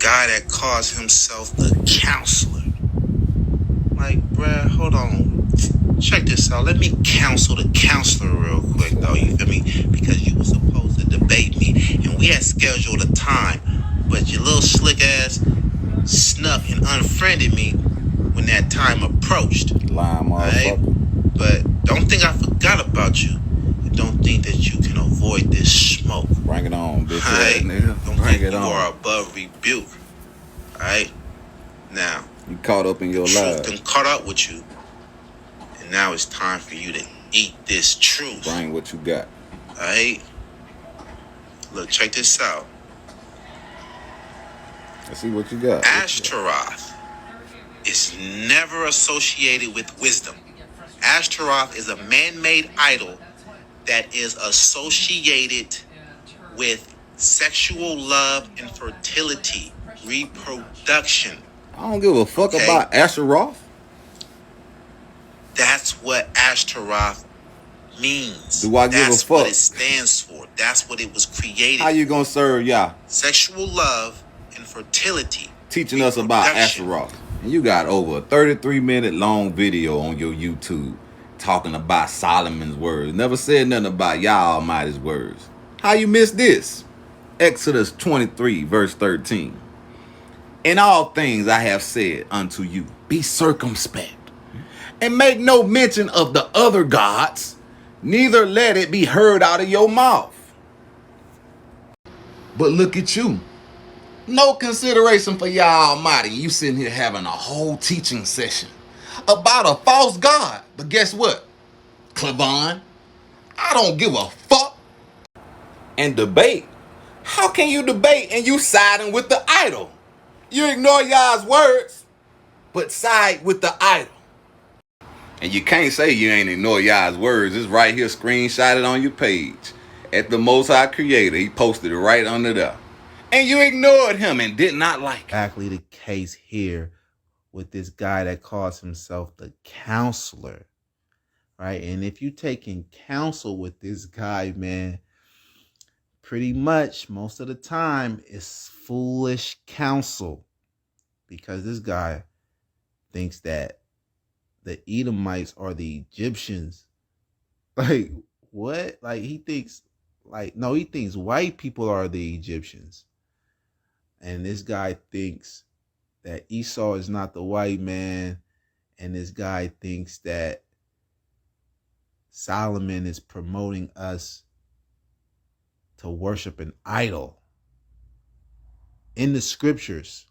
guy that calls himself the counselor. Like, bruh, hold on. Check this out. Let me counsel the counselor real quick, though. You feel me? Because you were supposed to debate me, and we had scheduled a time, but your little slick ass snuck and unfriended me when that time approached. Lying motherfucker. Right? But don't think I forgot about you. And don't think that you can avoid this smoke. Bring it on, bitch. Right? Nigga. Don't Bring think it you on. are above rebuke. Alright? Now, You caught up in your truth life. done caught up with you. And now it's time for you to eat this truth. Bring what you got. Alright? Look, check this out. Let's see what you got. Ashtaroth is never associated with wisdom. Ashtaroth is a man-made idol that is associated with sexual love and fertility, reproduction. I don't give a fuck about Asheroth. That's what Ashtaroth means. Do I give a fuck? That's what it stands for. That's what it was created. How you gonna serve y'all? Sexual love and fertility. Teaching us about Asheroth. And you got over a 33-minute long video on your YouTube talking about Solomon's words. Never said nothing about Yah Almighty's words. How you missed this? Exodus 23 verse 13. In all things I have said unto you, be circumspect, and make no mention of the other gods, neither let it be heard out of your mouth. But look at you. No consideration for Yah Almighty. You sitting here having a whole teaching session about a false god. But guess what, Kalvon? I don't give a fuck. And debate? How can you debate and you siding with the idol? You ignore Yah's words, but side with the idol. And you can't say you ain't ignore Yah's words. It's right here screenshotted on your page. At the Most High Creator, he posted it right under there. And you ignored him and did not like it. Exactly the case here with this guy that calls himself the counselor, right? And if you taking counsel with this guy, man, pretty much most of the time it's foolish counsel, because this guy thinks that the Edomites are the Egyptians. Like, what? Like, he thinks, like, no, he thinks white people are the Egyptians. And this guy thinks that Esau is not the white man. And this guy thinks that Solomon is promoting us to worship an idol in the scriptures.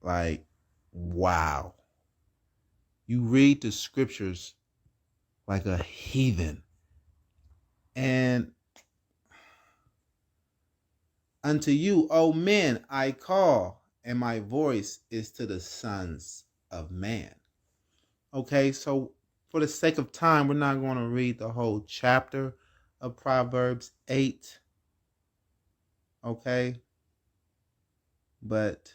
Like, wow. You read the scriptures like a heathen. And unto you, O men, I call, and my voice is to the sons of man. Okay, so for the sake of time, we're not going to read the whole chapter of Proverbs 8. Okay? But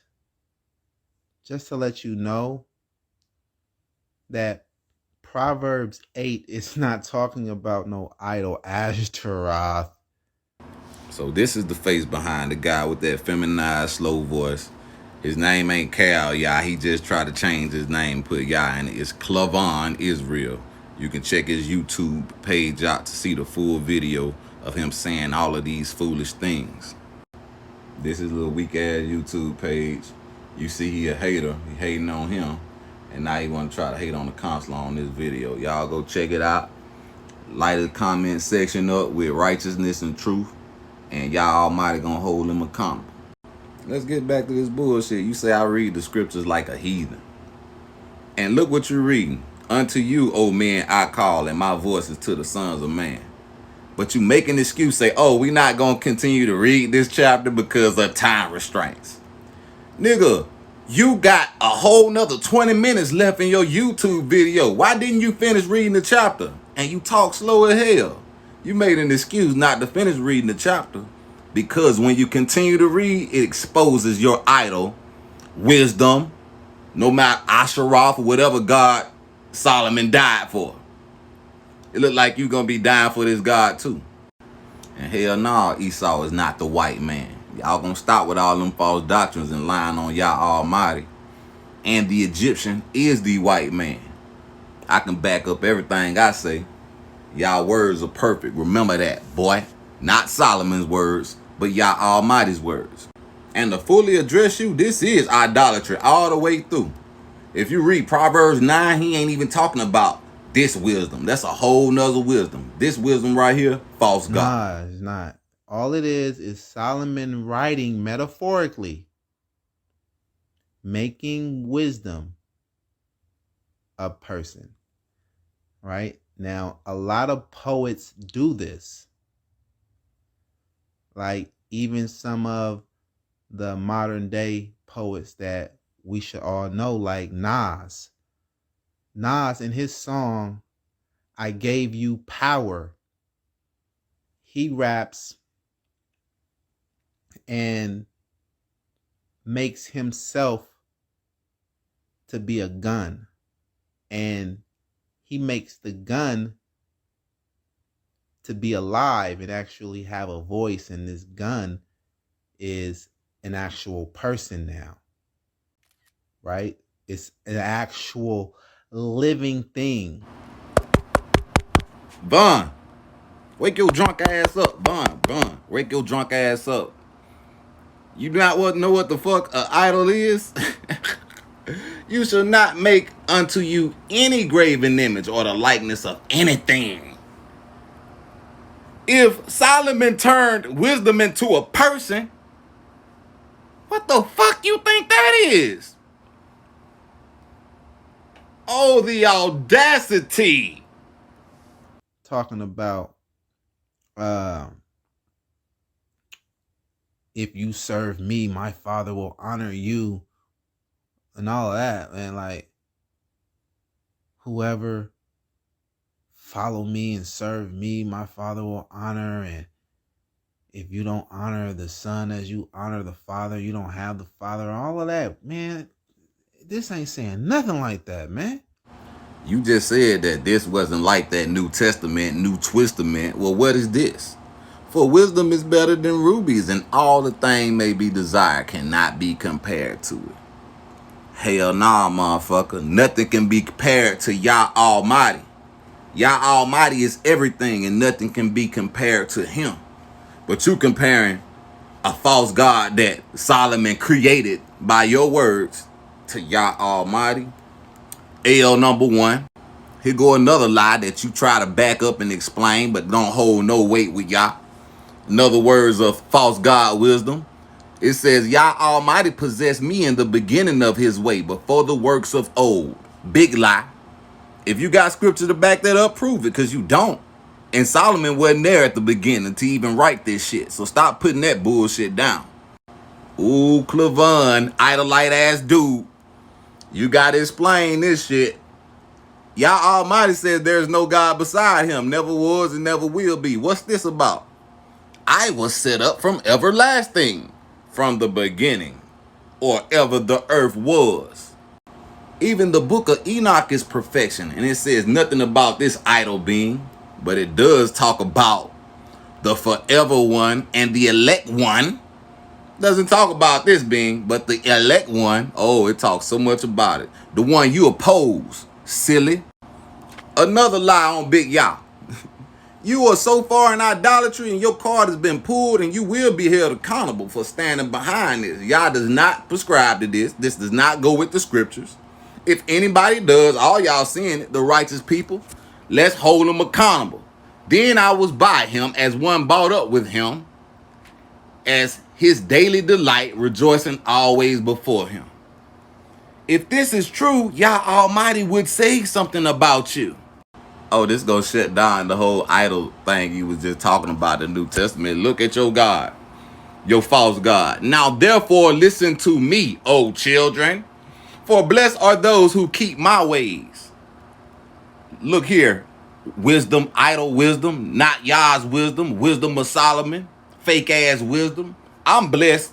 just to let you know that Proverbs 8 is not talking about no idol Ashtaroth. So this is the face behind the guy with that feminized, slow voice. His name ain't Cal, y'all. He just tried to change his name, put y'all in it. It's Kalvon Israel. You can check his YouTube page out to see the full video of him saying all of these foolish things. This is a little weak-ass YouTube page. You see he a hater. He hating on him. And now he want to try to hate on the counselor on this video. Y'all go check it out. Light the comment section up with righteousness and truth. And y'all Almighty gonna hold him accountable. Let's get back to this bullshit. You say I read the scriptures like a heathen. And look what you're reading. Unto you, O men, I call, and my voice is to the sons of man. But you make an excuse, say, oh, we not gonna continue to read this chapter because of time restraints. Nigga, you got a whole nother 20 minutes left in your YouTube video. Why didn't you finish reading the chapter? And you talk slow as hell. You made an excuse not to finish reading the chapter because when you continue to read, it exposes your idol, wisdom, no matter Asheroth or whatever God Solomon died for. It look like you're going to be dying for this God too. And hell no, Esau is not the white man. Y'all gonna stop with all them false doctrines and lying on Yah Almighty. And the Egyptian is the white man. I can back up everything I say. Y'all words are perfect. Remember that, boy. Not Solomon's words, but Yah Almighty's words. And to fully address you, this is idolatry all the way through. If you read Proverbs 9, he ain't even talking about this wisdom. That's a whole nother wisdom. This wisdom right here, false God. Nah, it's not. All it is Solomon writing metaphorically, making wisdom a person. Right? Now, a lot of poets do this. Like even some of the modern day poets that we should all know, like Nas. Nas in his song, I Gave You Power, he raps and makes himself to be a gun. And he makes the gun to be alive and actually have a voice. And this gun is an actual person now, right? It's an actual living thing. Von, wake your drunk ass up. Von, wake your drunk ass up. You not know what the fuck an idol is? You shall not make unto you any graven image or the likeness of anything. If Solomon turned wisdom into a person, what the fuck you think that is? Oh, the audacity. Talking about if you serve me, my father will honor you and all of that, man. Like, whoever follow me and serve me, my father will honor. And if you don't honor the son as you honor the father, you don't have the father. All of that, man. This ain't saying nothing like that, man. You just said that this wasn't like that New Testament, New Twistament. Well, what is this? For wisdom is better than rubies, and all the thing may be desired cannot be compared to it. Hell nah, motherfucker. Nothing can be compared to Yah Almighty. Yah Almighty is everything, and nothing can be compared to him. But you comparing a false God that Solomon created by your words to Yah Almighty. L number one. Here go another lie that you try to back up and explain, but don't hold no weight with Yah. In other words of false God wisdom, it says, Yah Almighty possessed me in the beginning of his way, before the works of old. Big lie. If you got scripture to back that up, prove it, because you don't. And Solomon wasn't there at the beginning to even write this shit. So stop putting that bullshit down. Ooh, Kalvon, idolite ass dude. You gotta explain this shit. Yah Almighty says there's no God beside him. Never was and never will be. What's this about? I was set up from everlasting, from the beginning, or ever the earth was. Even the book of Enoch is perfection, and it says nothing about this idol being, but it does talk about the forever one and the elect one. Doesn't talk about this being, but the elect one, oh, it talks so much about it. The one you oppose, silly. Another lie on Big Yah. You are so far in idolatry and your card has been pulled, and you will be held accountable for standing behind this. Yah does not prescribe to this. This does not go with the scriptures. If anybody does, all y'all seeing it, the righteous people, let's hold them accountable. Then I was by him as one bought up with him, as his daily delight, rejoicing always before him. If this is true, Yah Almighty would say something about you. Oh, this gonna shut down the whole idol thing you was just talking about in the New Testament. Look at your God, your false God. Now therefore listen to me, O children, for blessed are those who keep my ways. Look here, wisdom, idol wisdom, not Yah's wisdom, wisdom of Solomon, fake ass wisdom. I'm blessed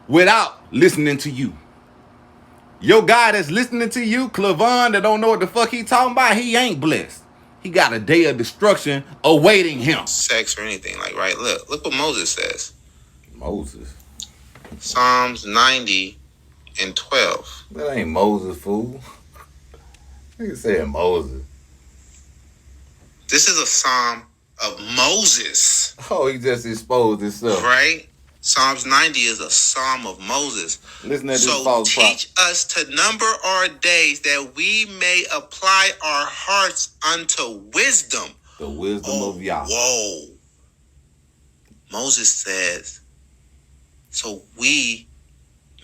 without listening to you. Your guy that's listening to you, Kalvon, that don't know what the fuck he talking about, he ain't blessed. He got a day of destruction awaiting him. Sex or anything, like, right? Look what Moses says. Moses. Psalms 90 and 12. That ain't Moses, fool. Nigga said Moses. This is a psalm of Moses. Oh, he just exposed himself. Right? Psalms 90 is a psalm of Moses. Listen to this So false teach us to number our days that we may apply our hearts unto wisdom. The wisdom of Yah. Whoa. Moses says, so we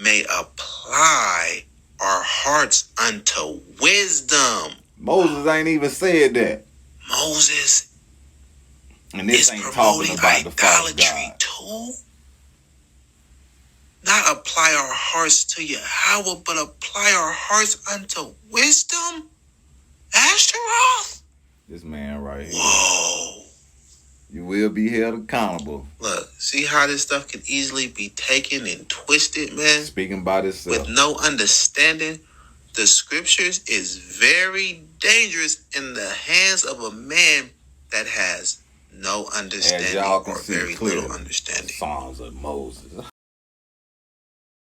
may apply our hearts unto wisdom. Moses ain't even said that. Moses and this is ain't promoting talking about the false idolatry God. too. Not apply our hearts to Yahweh, but apply our hearts unto wisdom? Ashtaroth? This man right here. Whoa. You will be held accountable. Look, see how this stuff can easily be taken and twisted, man? Speaking by itself. With no understanding. The scriptures is very dangerous in the hands of a man that has no understanding or very little understanding. Songs of Moses.